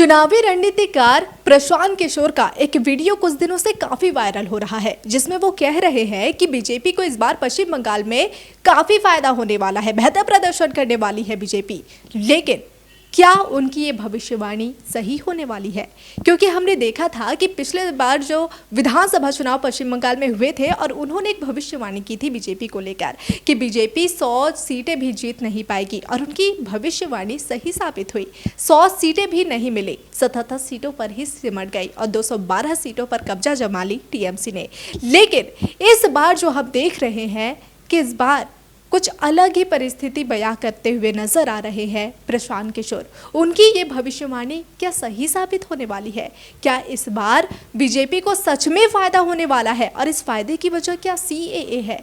चुनावी रणनीतिकार प्रशांत किशोर का एक वीडियो कुछ दिनों से काफी वायरल हो रहा है, जिसमें वो कह रहे हैं कि बीजेपी को इस बार पश्चिम बंगाल में काफी फायदा होने वाला है, बेहतर प्रदर्शन करने वाली है बीजेपी। लेकिन क्या उनकी ये भविष्यवाणी सही होने वाली है? क्योंकि हमने देखा था कि पिछले बार जो विधानसभा चुनाव पश्चिम बंगाल में हुए थे और उन्होंने एक भविष्यवाणी की थी बीजेपी को लेकर कि बीजेपी 100 सीटें भी जीत नहीं पाएगी, और उनकी भविष्यवाणी सही साबित हुई। 100 सीटें भी नहीं मिली, 77 सीटों पर ही सिमट गई और 212 सीटों पर कब्जा जमा ली टीएमसी ने। लेकिन इस बार जो हम देख रहे हैं कि इस बार कुछ अलग ही परिस्थिति बयां करते हुए नजर आ रहे हैं प्रशांत किशोर। उनकी ये भविष्यवाणी क्या सही साबित होने वाली है? क्या इस बार बीजेपी को सच में फायदा होने वाला है? और इस फायदे की वजह क्या सीएए है?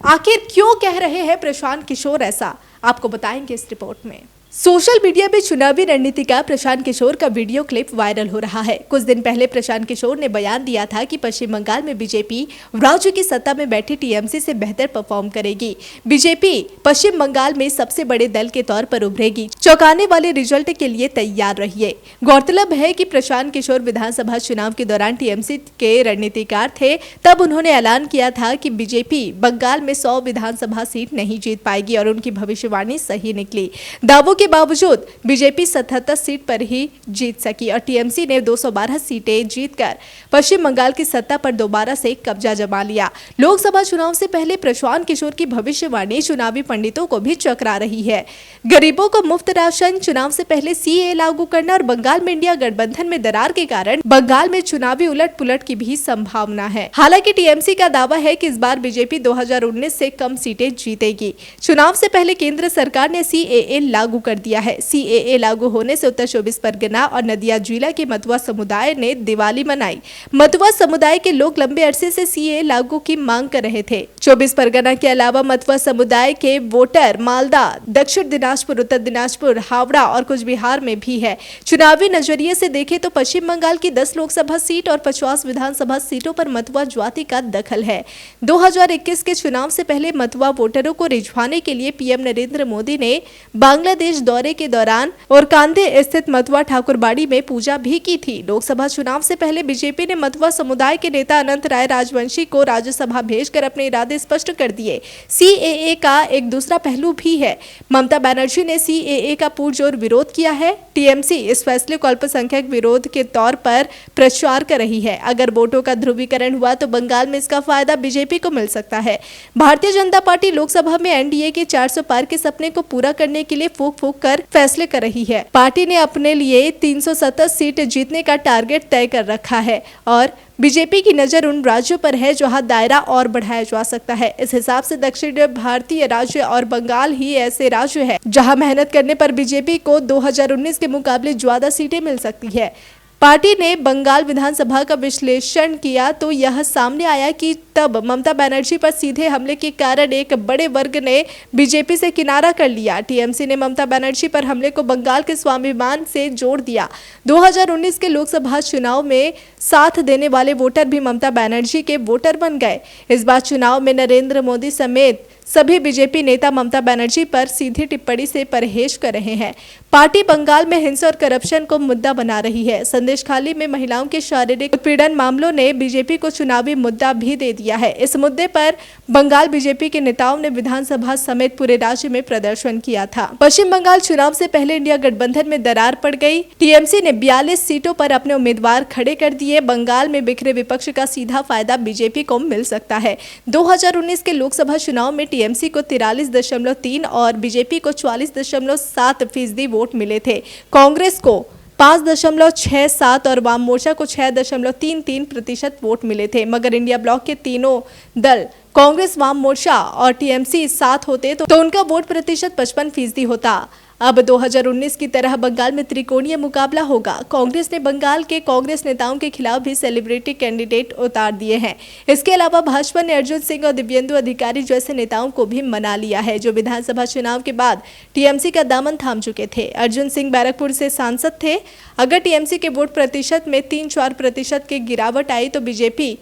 आखिर क्यों कह रहे हैं प्रशांत किशोर ऐसा? आपको बताएंगे इस रिपोर्ट में। सोशल मीडिया में चुनावी रणनीतिकार प्रशांत किशोर का वीडियो क्लिप वायरल हो रहा है। कुछ दिन पहले प्रशांत किशोर ने बयान दिया था कि पश्चिम बंगाल में बीजेपी राज्य की सत्ता में बैठी टीएमसी से बेहतर परफॉर्म करेगी। बीजेपी पश्चिम बंगाल में सबसे बड़े दल के तौर पर उभरेगी। चौंकाने वाले रिजल्ट के लिए तैयार रहिए। गौरतलब है कि प्रशांत किशोर विधानसभा चुनाव के दौरान टीएमसी के रणनीतिकार थे। तब उन्होंने ऐलान किया था कि बीजेपी बंगाल में 100 विधानसभा सीट नहीं जीत पाएगी, और उनकी भविष्यवाणी सही निकली। दावों के बावजूद बीजेपी 77 सीट पर ही जीत सकी और टीएमसी ने 212 सीटें जीतकर पश्चिम बंगाल की सत्ता पर दोबारा से कब्जा जमा लिया। लोकसभा चुनाव से पहले प्रशांत किशोर की भविष्यवाणी चुनावी पंडितों को भी चकरा रही है। गरीबों को मुफ्त राशन, चुनाव से पहले सीएए लागू करना और बंगाल में इंडिया गठबंधन में दरार के कारण बंगाल में चुनावी उलट पुलट की भी संभावना है। हालांकि टीएमसी का दावा है कि इस बार बीजेपी 2019 से कम सीटें जीतेगी। चुनाव से पहले केंद्र सरकार ने सीएए लागू कर दिया है। सीएए लागू होने से उत्तर 24 परगना और नदिया जिला के मतुआ समुदाय ने दिवाली मनाई। मतुआ समुदाय के लोग लंबे अरसे से सीएए लागू की मांग कर रहे थे। 24 परगना के अलावा मतुआ समुदाय के वोटर मालदा, दक्षिण दिनाजपुर, उत्तर दिनाजपुर, हावड़ा और कुछ बिहार में भी है। चुनावी नजरिए से देखें तो पश्चिम बंगाल की 10 लोकसभा सीट और 50 विधानसभा सीटों पर मतुआ जाति का दखल है। 2021 के चुनाव से पहले मतुआ वोटरों को रिझवाने के लिए पीएम नरेंद्र मोदी ने बांग्लादेश दौरे के दौरान और कांधे स्थित मतुआ ठाकुरबाड़ी में पूजा भी की थी। लोकसभा चुनाव से पहले बीजेपी ने मतुआ समुदाय के नेता अनंत राय राजवंशी को राज्यसभा भेजकर अपने इरादे स्पष्ट कर दिए। सीएए का एक दूसरा पहलू भी है। ममता बनर्जी ने सीएए का पुरजोर विरोध किया है। टीएमसी इस फैसले को अल्पसंख्यक विरोध के तौर पर प्रचार कर रही है। अगर वोटों का ध्रुवीकरण हुआ तो बंगाल में इसका फायदा बीजेपी को मिल सकता है। भारतीय जनता पार्टी लोकसभा में एनडीए के 400 पार के सपने को पूरा करने के लिए फूंक फूंक कर फैसले कर रही है। पार्टी ने अपने लिए 370 सीट जीतने का टारगेट तय कर रखा है और बीजेपी की नजर उन राज्यों पर है जहां दायरा और बढ़ाया जा सकता है। इस हिसाब से दक्षिण भारतीय राज्य और बंगाल ही ऐसे राज्य है जहां मेहनत करने पर बीजेपी को 2019 के मुकाबले ज्यादा सीटें मिल सकती है। पार्टी ने बंगाल विधानसभा का विश्लेषण किया तो यह सामने आया कि तब ममता बनर्जी पर सीधे हमले के कारण एक बड़े वर्ग ने बीजेपी से किनारा कर लिया। टीएमसी ने ममता बनर्जी पर हमले को बंगाल के स्वाभिमान से जोड़ दिया। 2019 के लोकसभा चुनाव में साथ देने वाले वोटर भी ममता बनर्जी के वोटर बन गए। इस बार चुनाव में नरेंद्र मोदी समेत सभी बीजेपी नेता ममता बनर्जी पर सीधी टिप्पणी से परहेज कर रहे हैं। पार्टी बंगाल में हिंसा और करप्शन को मुद्दा बना रही है। संदेशखाली में महिलाओं के शारीरिक उत्पीड़न मामलों ने बीजेपी को चुनावी मुद्दा भी दे दिया है। इस मुद्दे पर बंगाल बीजेपी के नेताओं ने विधानसभा समेत पूरे राज्य में प्रदर्शन किया था। पश्चिम बंगाल चुनाव से पहले इंडिया गठबंधन में दरार पड़ गई। टीएमसी ने 42 सीटों पर अपने उम्मीदवार खड़े कर दिए। बंगाल में बिखरे विपक्ष का सीधा फायदा बीजेपी को मिल सकता है। 2019 के लोकसभा चुनाव में टीएमसी को 43.3 और बीजेपी को 44.7% वोट मिले थे। कांग्रेस को 5.67 और वाम मोर्चा को 6.33% वोट मिले थे। मगर इंडिया ब्लॉक के तीनों दल कांग्रेस, वाम मोर्चा और टीएमसी साथ होते तो उनका वोट प्रतिशत 55% होता। अब 2019 की तरह बंगाल में त्रिकोणीय मुकाबला होगा। कांग्रेस ने बंगाल के कांग्रेस नेताओं के खिलाफ भी सेलिब्रिटी कैंडिडेट उतार दिए हैं। इसके अलावा भाजपा ने अर्जुन सिंह और दिव्येंदु अधिकारी जैसे नेताओं को भी मना लिया है, जो विधानसभा चुनाव के बाद टीएमसी का दामन थाम चुके थे। अर्जुन सिंह बैरकपुर से सांसद थे। अगर टीएमसी के वोट प्रतिशत में 3-4% की गिरावट आई तो बीजेपी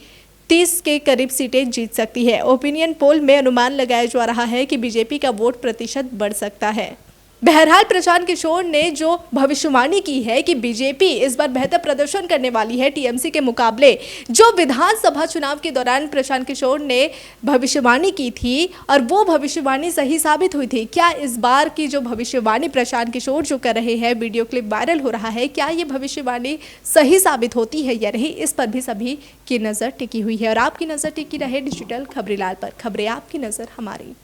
30 के करीब सीटें जीत सकती है। ओपिनियन पोल में अनुमान लगाया जा रहा है कि बीजेपी का वोट प्रतिशत बढ़ सकता है। बहरहाल प्रशांत किशोर ने जो भविष्यवाणी की है कि बीजेपी इस बार बेहतर प्रदर्शन करने वाली है टीएमसी के मुकाबले, जो विधानसभा चुनाव के दौरान प्रशांत किशोर ने भविष्यवाणी की थी और वो भविष्यवाणी सही साबित हुई थी। क्या इस बार की जो भविष्यवाणी प्रशांत किशोर जो कर रहे हैं, वीडियो क्लिप वायरल हो रहा है, क्या ये भविष्यवाणी सही साबित होती है या नहीं, इस पर भी सभी की नज़र टिकी हुई है। और आपकी नज़र टिकी रहे डिजिटल खबरीलाल पर। खबरें आपकी नज़र हमारी।